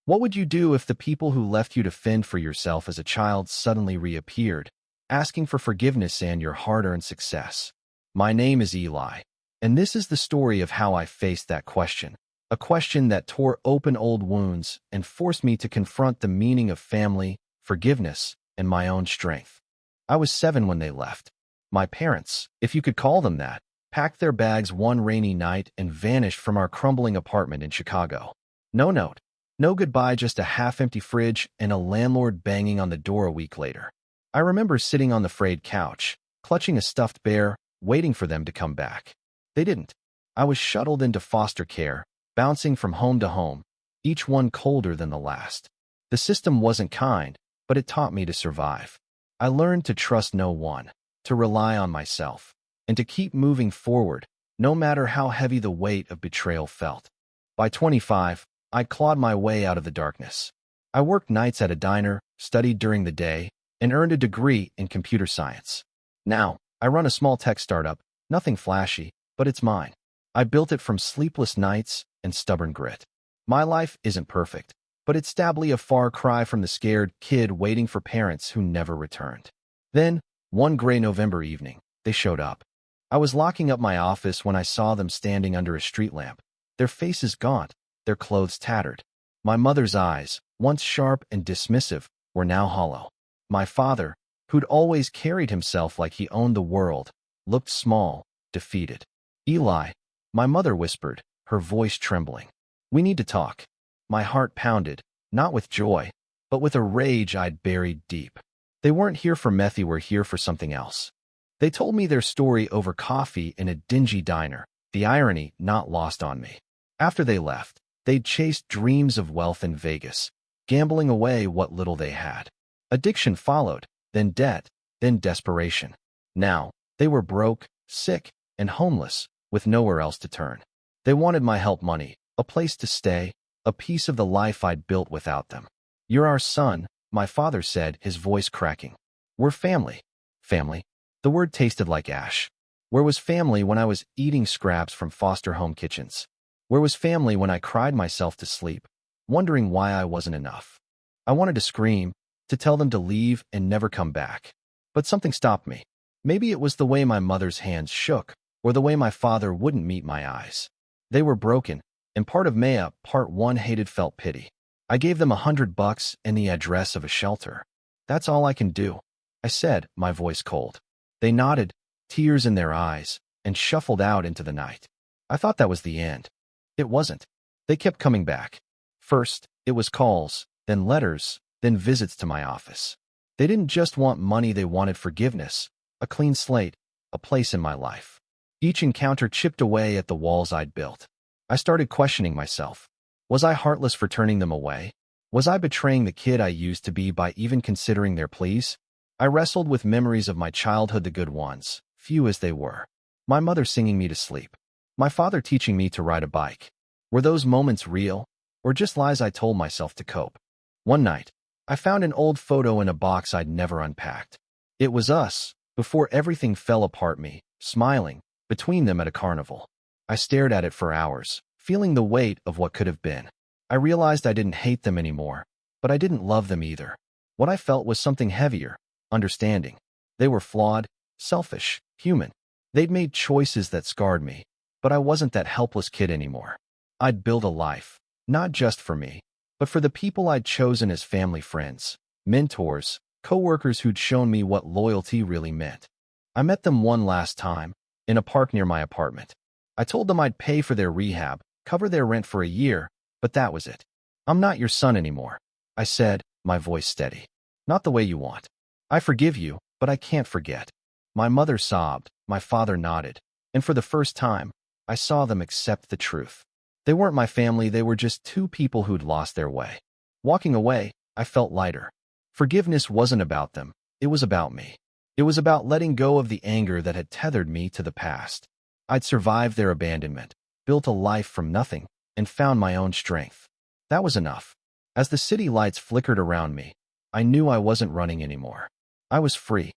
What would you do if the people who left you to fend for yourself as a child suddenly reappeared, asking for forgiveness and your hard-earned success? My name is Eli, and this is the story of how I faced that question, a question that tore open old wounds and forced me to confront the meaning of family, forgiveness, and my own strength. I was 7 when they left. My parents, if you could call them that, packed their bags one rainy night and vanished from our crumbling apartment in Chicago. No note, no goodbye, just a half-empty fridge and a landlord banging on the door a week later. I remember sitting on the frayed couch, clutching a stuffed bear, waiting for them to come back. They didn't. I was shuttled into foster care, bouncing from home to home, each one colder than the last. The system wasn't kind, but it taught me to survive. I learned to trust no one, to rely on myself, and to keep moving forward, no matter how heavy the weight of betrayal felt. By 25, I clawed my way out of the darkness. I worked nights at a diner, studied during the day, and earned a degree in computer science. Now, I run a small tech startup, nothing flashy, but it's mine. I built it from sleepless nights and stubborn grit. My life isn't perfect, but it's stably a far cry from the scared kid waiting for parents who never returned. Then, one gray November evening, they showed up. I was locking up my office when I saw them standing under a street lamp, their faces gaunt, their clothes tattered. My mother's eyes, once sharp and dismissive, were now hollow. My father, who'd always carried himself like he owned the world, looked small, defeated. "Eli," my mother whispered, her voice trembling. "We need to talk." My heart pounded, not with joy, but with a rage I'd buried deep. They weren't here for meth, they were here for something else. They told me their story over coffee in a dingy diner, the irony not lost on me. After they left, they'd chased dreams of wealth in Vegas, gambling away what little they had. Addiction followed, then debt, then desperation. Now, they were broke, sick, and homeless, with nowhere else to turn. They wanted my help, money, a place to stay, a piece of the life I'd built without them. "You're our son," my father said, his voice cracking. "We're family." Family? The word tasted like ash. Where was family when I was eating scraps from foster home kitchens? Where was family when I cried myself to sleep, wondering why I wasn't enough? I wanted to scream, to tell them to leave and never come back. But something stopped me. Maybe it was the way my mother's hands shook, or the way my father wouldn't meet my eyes. They were broken, and part of Maya, part one hated, felt pity. I gave them $100 and the address of a shelter. "That's all I can do," I said, my voice cold. They nodded, tears in their eyes, and shuffled out into the night. I thought that was the end. It wasn't. They kept coming back. First, it was calls, then letters, then visits to my office. They didn't just want money, they wanted forgiveness, a clean slate, a place in my life. Each encounter chipped away at the walls I'd built. I started questioning myself. Was I heartless for turning them away? Was I betraying the kid I used to be by even considering their pleas? I wrestled with memories of my childhood, the good ones, few as they were. My mother singing me to sleep. My father teaching me to ride a bike. Were those moments real, or just lies I told myself to cope? One night, I found an old photo in a box I'd never unpacked. It was us, before everything fell apart, me, smiling, between them at a carnival. I stared at it for hours, feeling the weight of what could have been. I realized I didn't hate them anymore, but I didn't love them either. What I felt was something heavier, understanding. They were flawed, selfish, human. They'd made choices that scarred me, but I wasn't that helpless kid anymore. I'd built a life, not just for me, but for the people I'd chosen as family, friends, mentors, co-workers who'd shown me what loyalty really meant. I met them one last time, in a park near my apartment. I told them I'd pay for their rehab, cover their rent for a year, but that was it. "I'm not your son anymore," I said, my voice steady. "Not the way you want. I forgive you, but I can't forget." My mother sobbed, my father nodded, and for the first time, I saw them accept the truth. They weren't my family, they were just two people who'd lost their way. Walking away, I felt lighter. Forgiveness wasn't about them, it was about me. It was about letting go of the anger that had tethered me to the past. I'd survived their abandonment, built a life from nothing, and found my own strength. That was enough. As the city lights flickered around me, I knew I wasn't running anymore. I was free.